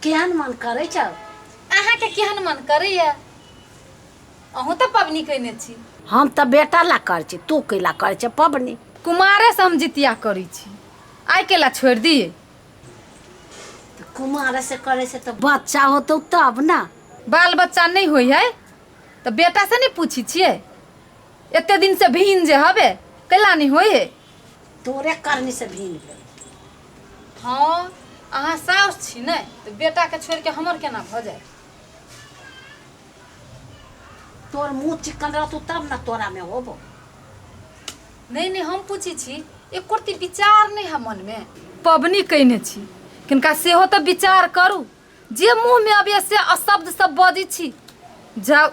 केहन मन करे छौ? अहाँ के केहन मन करैया? अहूँ तो पबनी कइने छी। हम तो बेटा ला कर छी, तू कैला कर छ पबनी? कुमारे से हम जितिया करी छी, आइ केला छोड़ दिए? तो कुमार से करे से तो बच्चा होतो तब ना। बाल बच्चा नहीं होई है तो बेटा से नहीं पूछी छिए? एते दिन से भीन जे हबे कैला नहीं होई है? तोरे करनी से भीन भेल। हाँ अहाँ साउस छी नहीं तो बेटा के छोड़ के हमर केना भ जाए? तोर मुंह चिकन रहतो तब ना तोरा में होबो। नहीं नहीं हम पूछी छी, एक कोर्ती विचार नहीं है मन में। पबनी कइने छी, किनका सेहो तो विचार करू। जे मुंह में अबे से अशब्द सब बजी छी जाओ।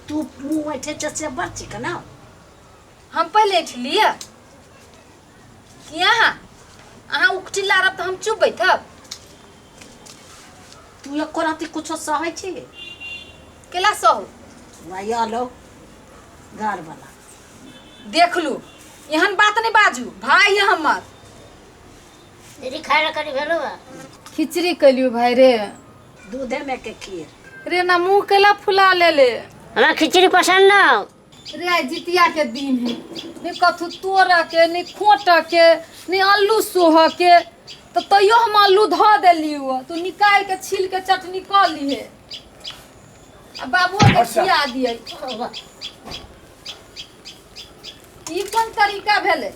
तू मुंह बैठे से बड़ चिकन हो। हम पहले उठलिए कि अहाँ उकटिला रब तो हम चुप बैठब? तू एको राती कुछो सहै छी? केला सहू? भाई आलो घर वाला देख लू, एहन बात नहीं बाजू। भाई है हमर। तेरी खाए करी भेलो बा? खिचड़ी कलियो भाई रे। दूधे में के खीर रे ना मुंह केला फुला ले। हमरा खिचड़ी पसंद ना। रे आज जितिया के दिन है, नहीं कथु तोड़ के नहीं खोट के नहीं आलू सोह के तो तैयो हम आलू धो देली हुआ तू निकाल के छील के चटनी कर ली है। अब बाबू के खिया दिए। ई कौन तरीका भेले?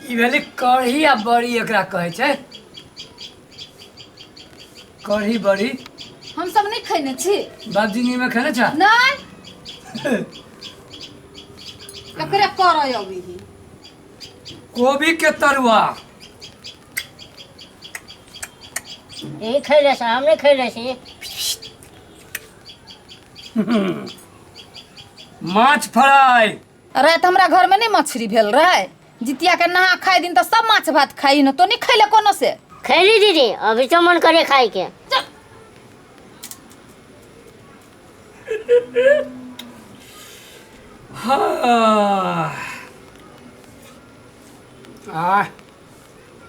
ई भेलै कढ़ी आ बड़ी एकरा कहै छै। कढ़ी बड़ी हम सब नहीं खैने छी। बाबजीनी में खेने छ? नहीं एकरे करय अभी ही। कोबी के तरुआ यही खैले से हम नहीं खैले छी। माछ फ्राई। अरे तो हमरा घर में नहीं मछली भेल रहे। जितिया के नहा खाए दिन तो सब माछ भात खाई न, तो नहीं खैले कोनो से? खैली दीदी, अभी तो मन करे खाए के।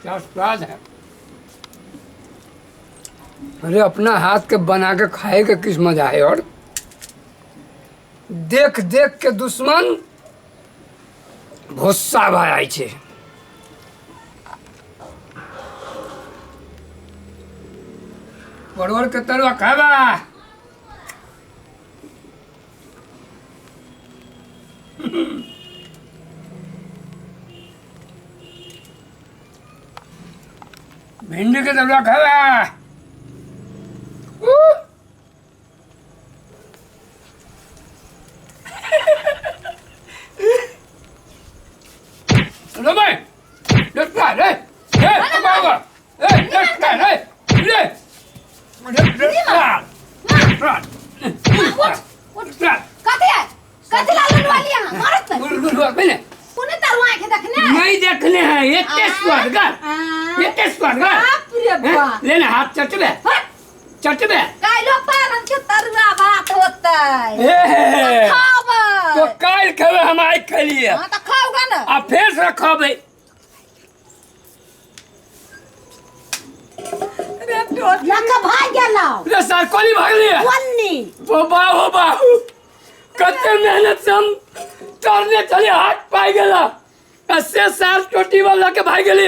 क्या स्वाद है। अरे अपना हाथ के बना के खाए के किस मजा है। और देख देख के दुश्मन गुस्सा भाई छे। परवर के तरुआ खाबा? भिंडी के तरुआ खाबा? नहीं देखने हैं ये लेना हाथ चटबे चटबे काइलो पारन के तरुआ भात होतै। तो काल खेबे हम आई खलिए। हां त खाओगा ना आ फेर से खाबे। रे टोट लका भाग गेलौ। रे सर कोली भागली है। वन्नी ओ बाहु कते मेहनत से हम चढ़ने चले हाथ पाई गेला। 80 साल टोटी वाला के भाग गेली।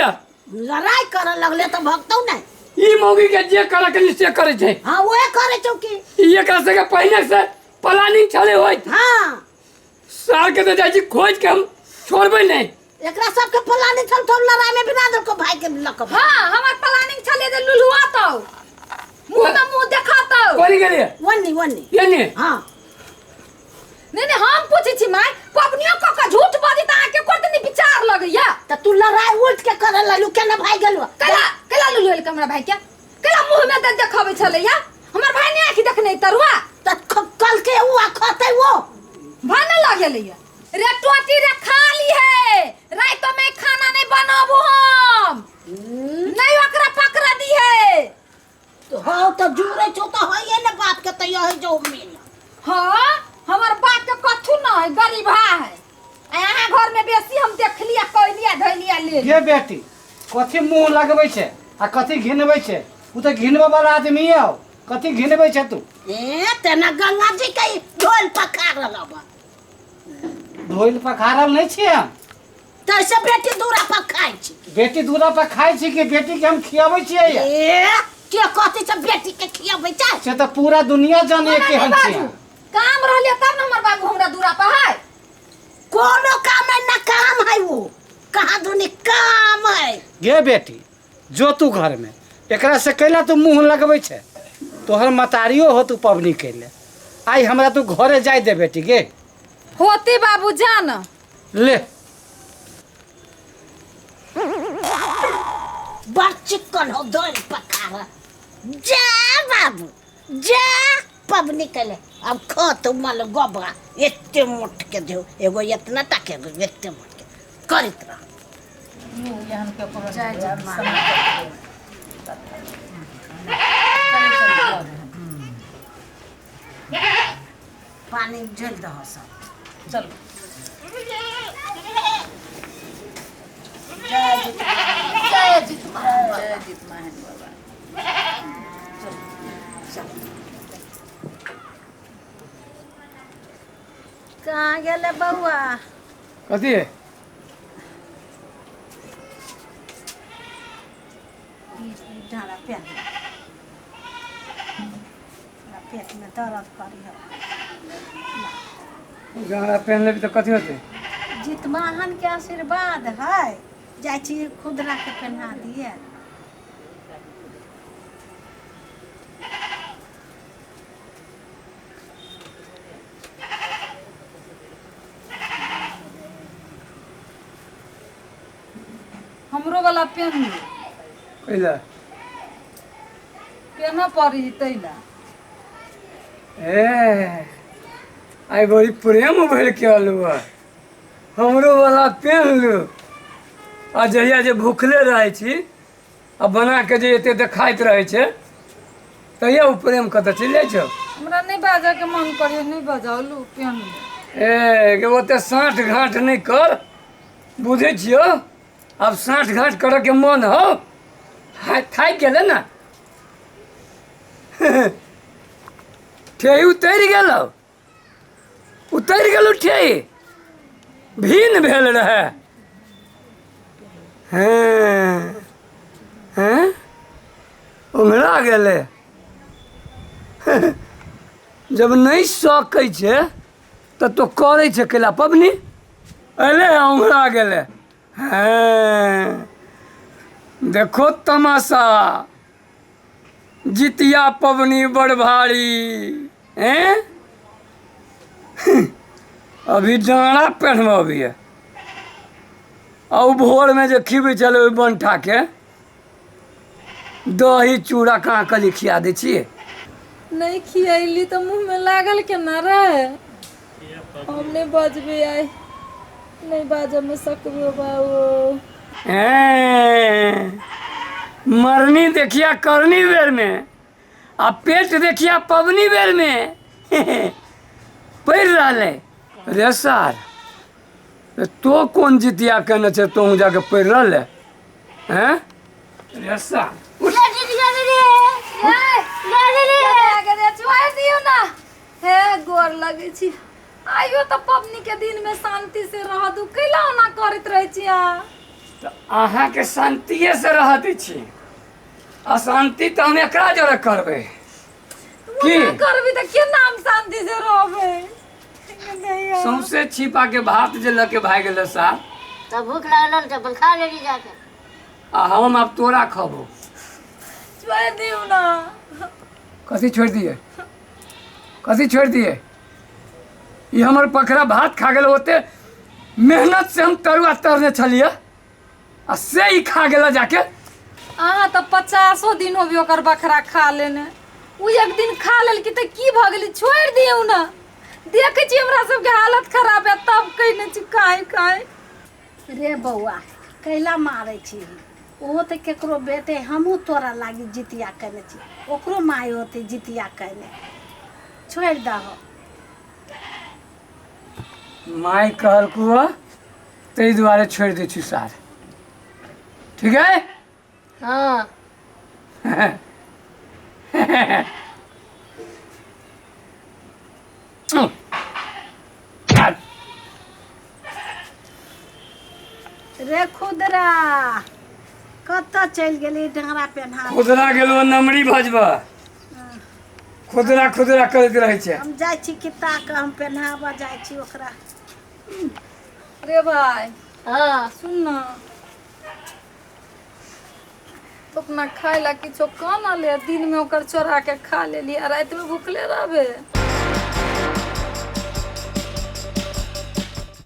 लड़ाई करे लगले तो भगतौ नहीं। ई मौगी के जे करे के निश्चय करे छै। हां ओए करे छौ की? ई एकरा से के पहले से प्लानिंग चले होय। हां साल के तो जाई छी खोज के हम छोड़बे नहीं। एकरा सब के प्लानिंग चल तो लड़ाई में बिना दल को भाई के लक। हां हमर प्लानिंग चले दे लुलुआ तो मुंह में मुंह देखातो। कोली गेली वन्नी ये नहीं। हां नहीं हम पूछी छी माय पबनियो का झूठ बाजी त आके करते नहीं विचार लगैया। त तू लड़ाई उल्ट के करे ललू केना भाई गेलु? कला लुलु के हमरा भाई के कला मुंह में दे देखावे छलैया। हमर भाई ने आखी देखने तरुआ त कल के हुआ खाते वो भाने लागेलैया। रे टोटी रे खाली है, रात में खाना नहीं बनाओ कहै छौ त हइए ने बाप के त यही जो मिल। हाँ हमार बाप के कथु न है गरीबा है। यहाँ घर में बेसी हम देखलिया कहलिया धैलिया ले ये बेटी कथी मुंह लगबै छै आ कथी घिनबै छै? उ त घिनबै वाला आदमी है। कथी घिनबै छै तू? ए तेना गंगा जी के ढोल पखार लबा। ढोल पखारल नहीं छी हम। तैसे बेटी दूरा पर खाइ छी। बेटी दूरा पर खाइ छी कि बेटी के हम खियाबै छियै? ए के कथी से बेटी के खियाबै छै? से त पूरा दुनिया जाने के हम छी। काम रहले तब न हमर बाबू हमरा दूरा पर है। कोनो काम है ना काम है वो। कहाँ दुनी काम है। गे बेटी जो तू घर में एकरा से कैला तू मुंह लगबै छै? तोहर मतारियो हो तू पबनी कैले। आई हमरा तू घरे जाय दे बेटी गे। होती बाबू जान ले बड़ चिकन हो ढोल पखार। जा बाबू जा पबनी कैले। अब खो तू मल गोबरा एते मोट के दे एगो इतना टाके एगो एते मोट के करित रह। पानी झेल दह सब। चलो जय जीत महान बाबा। कहाँ गेले बउआ? कथी है? ढाला पेट में दर्द करी है। गहरा पहन लेबी तो कथी होते? जितमाहन के आशीर्वाद है। जाइ छी खुदरा के पहना दिए। हमरो वाला पेन कैला पेन पड़ी तैला। ए आई बड़ी प्रेम भइल के अलुआ हमरो वाला पेन लू। आ जहिया जे भूखले रहे छी आ बना के जे एते देखाइत रहे छै तहिया उ प्रेम कतऽ चलि जाइ छौ? हमरा नहीं बाजा के मन करियो नहीं बजाओ लू पेन। ए के ओते साँठ घाट नहीं कर। बुझे छियो अब साँठ घाट करे के मन हो थाकि गेले ना। ठेही उतरि गेलौ उतरि गेलौ ठेही भीन भेल रहे। हाँ हाँ उंघरा गेले। जब नहीं सकै छै त तो करे छै कैला पबनी अले उंघरा गेले। हाँ देखो तमाशा जितिया पबनी बड़ भारी हैं। अभी डाँड़ा पहनबी है और भोर में जो खिबै चले ओहि बनठा के दही चूड़ा कहाँ कली खिया दै छियै? नहीं खियली तो मुंह में लागल के ना रहे। हम नहीं बजबे आए नहीं बाजा में सकबे बाबू। मरनी देखिया करनी बेर में आ पेट देखिया पबनी बेर में पड़ रहा रे सार। तो कौन जितिया कहने छे तो जाके पड़ रहा हैं रे सार? गोर लगे छी आइयो तो पबनी के दिन में शांति से रह दू कैला ना करत रहे छी। तो अहाँ के शांतिये से रहती छी अशांति तो हम एकरा जोरे करबे की करबी तो के नाम शांति से रहबे। सौंसे छिपा के भात जे लके भाग गेले सार तब भूख लागल तो अपन खा लेली जाके। आ हम अब तोरा खबो। छोड़ दियो ना। कथी छोड़ दिए? कथी छोड़ दिए? ये हमर पखरा भात खा गेल होते मेहनत से हम तरुआ तरने छलिए आ से ही खा गेला जाके। अहाँ तो 50 दिन हो भी ओकर बकरा खा लेने उ एक दिन खा लेल की त की भ गेली छोड़ दियो ना। देखे छी हमरा सब के हालत खराब है तब कहने छी काहे काहे। रे बउआ कैला मारे छी ओहो तो केकरो बेटे हमहू तोरा लागी जितिया कने छी ओकरो माय होते जितिया कने छोड़ दहो माय कहलकू ताहि दुआरे छोड़ि दै छी सार ठीक है हाँ रे खुदरा कतऽ चलि गेली ढंगरा पेन्हा खुदरा गेलो नमरी भजबा खुदरा खुदरा करैत रहै छै हम जाइ छी किता के हम पेन्हाबऽ जाइ छी ओकरा रे भाई हाँ सुन ना तो अपना खाए ला किछो काना ले दिन में ओकर चोरा के खा लेली आ रात में भूखले रहबे